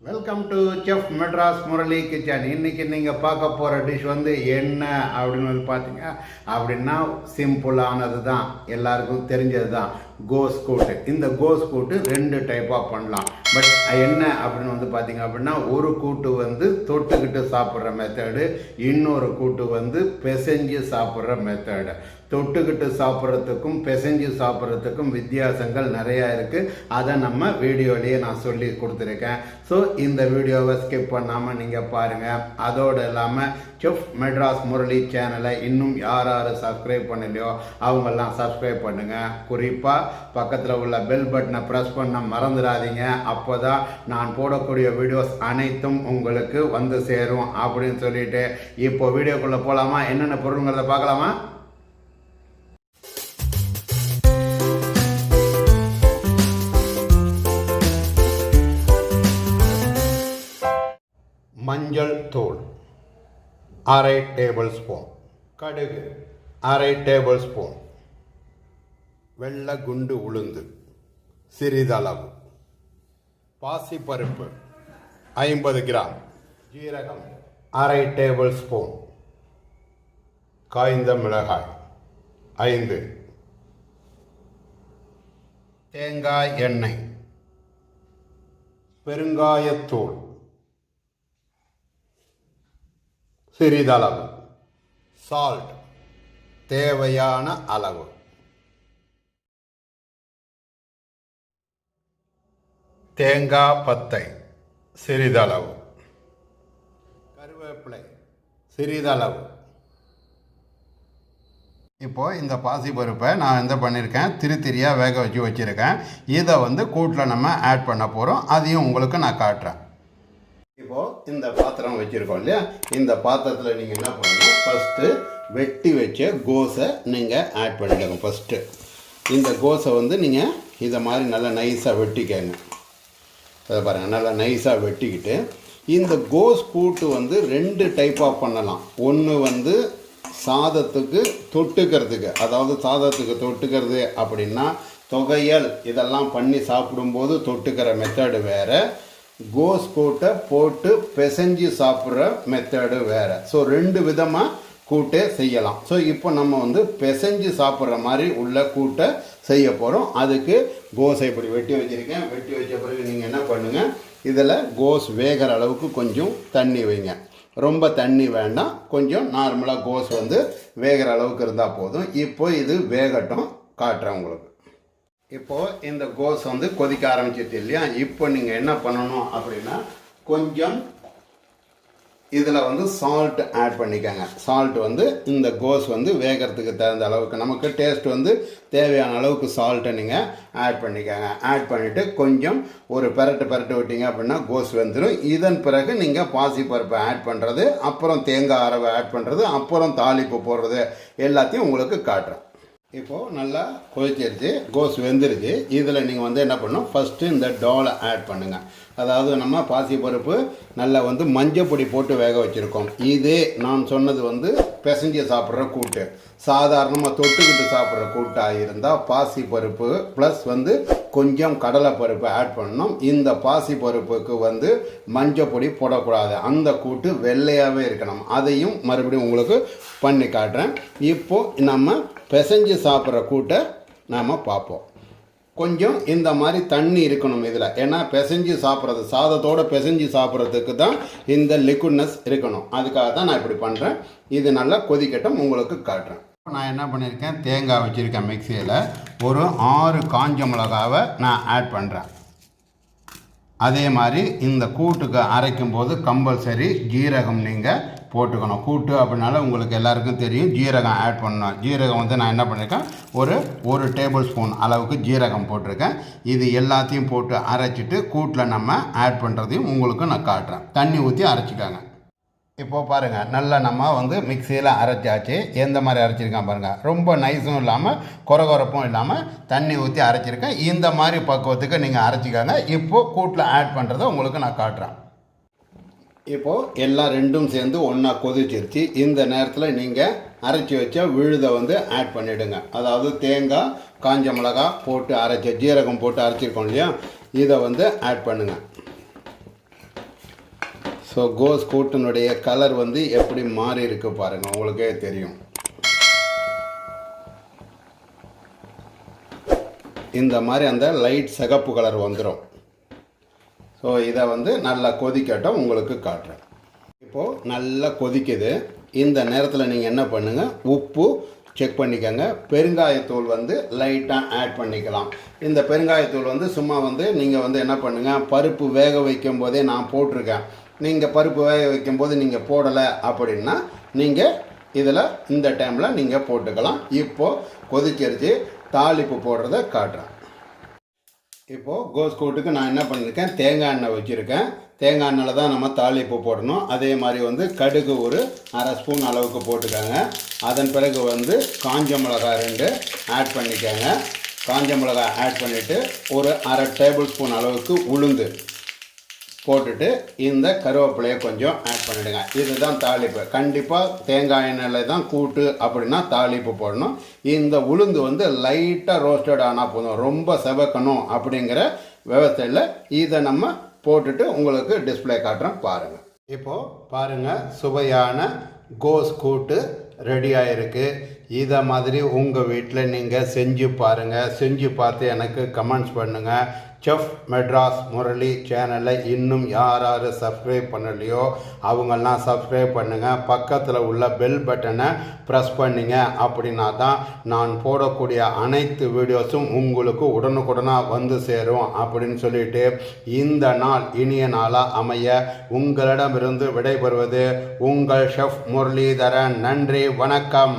Welcome to chef Madras Murali kitchen. இன்றைக்கி நீங்கள் பார்க்க போகிற டிஷ் வந்து என்ன அப்படின்னு வந்து பார்த்தீங்க அப்படின்னா சிம்பிளானது தான், எல்லாருக்கும் தெரிஞ்சது தான், கோஸ் கூட்டு. இந்த கோஸ் கூட்டு ரெண்டு டைப்பாக பண்ணலாம். பட் என்ன அப்படின்னு வந்து பார்த்தீங்க அப்படின்னா, ஒரு கூட்டு வந்து தொட்டுக்கிட்டு சாப்பிட்ற மெத்தடு, இன்னொரு கூட்டு வந்து பிசைஞ்சு சாப்பிட்ற மெத்தடு. தொட்டுக்கிட்டு சாப்பிட்றதுக்கும் பிசைஞ்சு சாப்பிட்றதுக்கும் வித்தியாசங்கள் நிறையா இருக்குது. அதை நம்ம வீடியோலேயே நான் சொல்லி கொடுத்துருக்கேன். ஸோ இந்த வீடியோவை ஸ்கிப் பண்ணாமல் நீங்கள் பாருங்கள். அதோடு இல்லாமல் செஃப் மெட்ராஸ் முரளி சேனலை இன்னும் யார் சப்ஸ்கிரைப் பண்ணலையோ அவங்கெல்லாம் சப்ஸ்கிரைப் பண்ணுங்கள். குறிப்பாக பக்கத்தில் உள்ள பெல் பட்டனை ப்ரெஸ் பண்ண மறந்துடாதீங்க. அப்போ தான் நான் போடக்கூடிய வீடியோஸ் அனைத்தும் உங்களுக்கு வந்து சேரும் அப்படின்னு சொல்லிட்டு இப்போ வீடியோக்குள்ளே போகலாமா? என்னென்ன பொருளுங்கிறத பார்க்கலாமா? மஞ்சள் தூள் அரை டேபிள் ஸ்பூன், கடுகு அரை டேபிள் ஸ்பூன், வெள்ளை குண்டு உளுந்து சிறிதளவு, பாசிப்பருப்பு 50 கிராம், ஜீரகம் அரை டேபிள் ஸ்பூன், காய்ந்த மிளகாய் 5, தேங்காய் எண்ணெய், பெருங்காயத்தூள் சிறிதளவு, சால்ட் தேவையான அளவு, தேங்காய் பத்தை சிறிதளவு, கருவேப்பிலை சிறிதளவு. இப்போது இந்த பாசிப்பருப்பை நான் என்ன பண்ணியிருக்கேன், திரியாக வேக வச்சு வச்சுருக்கேன். இதை வந்து கூட்டில் நம்ம ஆட் பண்ண போகிறோம். அதையும் உங்களுக்கு நான் காட்டுறேன். இப்போது இந்த பாத்திரம் வச்சுருக்கோம் இல்லையா, இந்த பாத்திரத்தில் நீங்கள் என்ன பண்ணணும், ஃபஸ்ட்டு வெட்டி வச்ச கோஸை நீங்கள் ஆட் பண்ணிக்கோங்க. ஃபஸ்ட்டு இந்த கோஸை வந்து நீங்கள் இதை மாதிரி நல்லா நைஸாக வெட்டிக்கங்க. அதை பாருங்கள், நல்லா நைஸாக வெட்டிக்கிட்டு இந்த கோஸ் கூட்டு வந்து 2 டைப்பாக பண்ணலாம். ஒன்று வந்து சாதத்துக்கு தொட்டுக்கிறதுக்கு, அதாவது சாதத்துக்கு தொட்டுக்கிறது அப்படின்னா தொகையல் இதெல்லாம் பண்ணி சாப்பிடும்போது தொட்டுக்கிற மெத்தடு வேறு, கோஸ் கூட்டை போட்டு பிசைஞ்சு சாப்பிட்ற மெத்தடு வேறு. ஸோ 2 விதமாக கூட்டை செய்யலாம். ஸோ இப்போ நம்ம வந்து பிசைஞ்சு சாப்பிட்ற மாதிரி உள்ள கூட்டை செய்ய போகிறோம். அதுக்கு கோஸை இப்படி வெட்டி வச்சுருக்கேன். வெட்டி வச்ச பிறகு நீங்கள் என்ன பண்ணுங்கள், இதில் கோஸ் வேகிற அளவுக்கு கொஞ்சம் தண்ணி வைங்க. ரொம்ப தண்ணி வேண்டாம், கொஞ்சம் நார்மலாக கோஸ் வந்து வேகிற அளவுக்கு இருந்தால் போதும். இப்போ இது வேகட்டும், காட்டுறேன் உங்களுக்கு. இப்போது இந்த கோஸ் வந்து கொதிக்க ஆரம்பிச்சிருச்சு இல்லையா, இப்போ நீங்கள் என்ன பண்ணணும் அப்படின்னா கொஞ்சம் இதில் வந்து சால்ட் ஆட் பண்ணிக்கோங்க. சால்ட் வந்து இந்த கோஸ் வந்து வேகிறதுக்கு தகுந்த அளவுக்கு, நமக்கு டேஸ்ட் வந்து தேவையான அளவுக்கு சால்ட்டை நீங்கள் ஆட் பண்ணிக்கோங்க. ஆட் பண்ணிவிட்டு கொஞ்சம் ஒரு பெரட்டு விட்டீங்க அப்படின்னா கோஸ் வெந்துடும். இதன் பிறகு நீங்கள் பாசிப்பருப்பை ஆட் பண்ணுறது, அப்புறம் தேங்காய் அரவை ஆட் பண்ணுறது, அப்புறம் தாளிப்பு போடுறது எல்லாத்தையும் உங்களுக்கு காட்டுறேன். இப்போது நல்லா கொதிச்சிருச்சு, கோஸ் வெந்துருச்சு. இதில் நீங்கள் வந்து என்ன பண்ணணும், ஃபஸ்ட்டு இந்த டோலை ஆட் பண்ணுங்கள். அதாவது நம்ம பாசிப்பருப்பு நல்லா வந்து மஞ்சள் பொடி போட்டு வேக வச்சுருக்கோம். இதே நான் சொன்னது வந்து பிசைஞ்சு சாப்பிட்ற கூட்டு. சாதாரணமாக தொட்டுக்கிட்டு சாப்பிட்ற கூட்டாக இருந்தால் பாசிப்பருப்பு ப்ளஸ் வந்து கொஞ்சம் கடலைப்பருப்பு ஆட் பண்ணணும். இந்த பாசிப்பருப்புக்கு வந்து மஞ்சள் பொடி போடக்கூடாது, அந்த கூட்டு வெள்ளையாகவே இருக்கணும். அதையும் மறுபடியும் உங்களுக்கு பண்ணி காட்டுறேன். இப்போது நம்ம பிசைஞ்சு சாப்பிட்ற கூட்டை நாம் பார்ப்போம். கொஞ்சம் இந்த மாதிரி தண்ணி இருக்கணும் இதில், ஏன்னா பிசைஞ்சு சாப்பிட்றது, சாதத்தோடு பிசைஞ்சு சாப்பிட்றதுக்கு தான் இந்த லிக்விட்னஸ் இருக்கணும். அதுக்காக தான் நான் இப்படி பண்ணுறேன். இது நல்லா கொதிக்கட்டும், உங்களுக்கு காட்டுறேன். நான் என்ன பண்ணியிருக்கேன், தேங்காய் வச்சுருக்கேன். மிக்சியில் ஒரு 6 காஞ்ச மிளகாவை நான் ஆட் பண்ணுறேன். அதே மாதிரி இந்த கூட்டுக்கு அரைக்கும் போது கம்பல்சரி ஜீரகம் நீங்கள் போட்டுக்கணும். கூட்டு அப்படின்னால உங்களுக்கு எல்லாருக்கும் தெரியும், ஜீரகம் ஆட் பண்ணணும். ஜீரகம் வந்து நான் என்ன பண்ணியிருக்கேன், ஒரு டேபிள் ஸ்பூன் அளவுக்கு ஜீரகம் போட்டிருக்கேன். இது எல்லாத்தையும் போட்டு அரைச்சிட்டு கூட்டில் நம்ம ஆட் பண்ணுறதையும் உங்களுக்கு நான் காட்டுறேன். தண்ணி ஊற்றி அரைச்சிக்காங்க. இப்போது பாருங்கள், நல்லா நம்ம வந்து மிக்சியில் அரைச்சாச்சு. எந்த மாதிரி அரைச்சிருக்கேன் பாருங்கள், ரொம்ப நைஸும் இல்லாமல் கொரகொரப்பும் இல்லாமல் தண்ணி ஊற்றி அரைச்சிருக்கேன். இந்த மாதிரி பக்குவத்துக்கு நீங்கள் அரைச்சிக்காங்க. இப்போது கூட்டில் ஆட் பண்ணுறதை உங்களுக்கு நான் காட்டுறேன். இப்போது எல்லாம் ரெண்டும் சேர்ந்து ஒன்றா கொதிச்சிருச்சு. இந்த நேரத்தில் நீங்கள் அரைச்சி வச்ச விழுதை வந்து ஆட் பண்ணிவிடுங்க. அதாவது தேங்காய், காஞ்ச மிளகாய் போட்டு அரைச்ச, ஜீரகம் போட்டு அரைச்சிருக்கோம் இல்லையா, இதை வந்து ஆட் பண்ணுங்கள். ஸோ கோஸ் கூட்டினுடைய கலர் வந்து எப்படி மாறி இருக்கு பாருங்கள், உங்களுக்கே தெரியும். இந்த மாதிரி அந்த லைட் சிகப்பு கலர் வந்துடும். ஸோ இதை வந்து நல்லா கொதிக்கட்டும், உங்களுக்கு காட்டுறேன். இப்போது நல்லா கொதிக்குது. இந்த நேரத்தில் நீங்கள் என்ன பண்ணுங்கள், உப்பு செக் பண்ணிக்கோங்க. பெருங்காயத்தூள் வந்து லைட்டாக ஆட் பண்ணிக்கலாம். இந்த பெருங்காயத்தூள் வந்து சும்மா வந்து நீங்கள் வந்து என்ன பண்ணுங்கள், பருப்பு வேக வைக்கும் போதே நான் போட்டிருக்கேன். நீங்கள் பருப்பு வேக வைக்கும்போது நீங்கள் போடலை அப்படின்னா நீங்கள் இதில் இந்த டைமில் நீங்கள் போட்டுக்கலாம். இப்போது கொதிச்சிருச்சு, தாளிப்பு போடுறத காட்டுறேன். இப்போது கோஸ் கூட்டுக்கு நான் என்ன பண்ணியிருக்கேன், தேங்காய் எண்ணெய் வச்சுருக்கேன். தேங்காய் எண்ணெயில் தான் நம்ம தாளிப்பு போடணும். அதே மாதிரி வந்து கடுகு ஒரு அரை ஸ்பூன் அளவுக்கு போட்டுக்கோங்க. அதன் பிறகு வந்து காஞ்ச மிளகாய் 2 ஆட் பண்ணிக்கோங்க. காஞ்ச மிளகாய் ஆட் பண்ணிவிட்டு ஒரு அரை டேபிள் ஸ்பூன் அளவுக்கு உளுந்து போட்டுட்டு இந்த கருவேப்பிலையை கொஞ்சம் ஆட் பண்ணிவிடுங்க. இதுதான் தாளிப்பு. கண்டிப்பாக தேங்காய் எண்ணெயில் தான் கூட்டு அப்படின்னா தாளிப்பு போடணும். இந்த உளுந்து வந்து லைட்டாக ரோஸ்டட் ஆனால் போதும், ரொம்ப செவக்கணும் அப்படிங்கிற விவசாயில் இதை நம்ம போட்டுட்டு உங்களுக்கு டிஸ்பிளே காட்டுறேன் பாருங்கள். இப்போது பாருங்கள், சுவையான கோஸ் கூட்டு ரெடி ஆகிருக்கு. இதை மாதிரி உங்கள் வீட்டில் நீங்கள் செஞ்சு பாருங்கள். செஞ்சு பார்த்து எனக்கு கமெண்ட்ஸ் பண்ணுங்கள். செஃப் மெட்ராஸ் முரளி சேனலை இன்னும் யார் சப்ஸ்கிரைப் பண்ணலையோ அவங்கெல்லாம் சப்ஸ்கிரைப் பண்ணுங்கள். பக்கத்தில் உள்ள பெல் பட்டனை ப்ரெஸ் பண்ணிங்க அப்படின்னா தான் நான் போடக்கூடிய அனைத்து வீடியோஸும் உங்களுக்கு உடனுக்குடனாக வந்து சேரும் அப்படின்னு சொல்லிட்டு இந்த நாள் இனிய நாளாக அமைய உங்களிடமிருந்து விடைபெறுவது உங்கள் செஃப் முரளிதரன். நன்றி, வணக்கம்.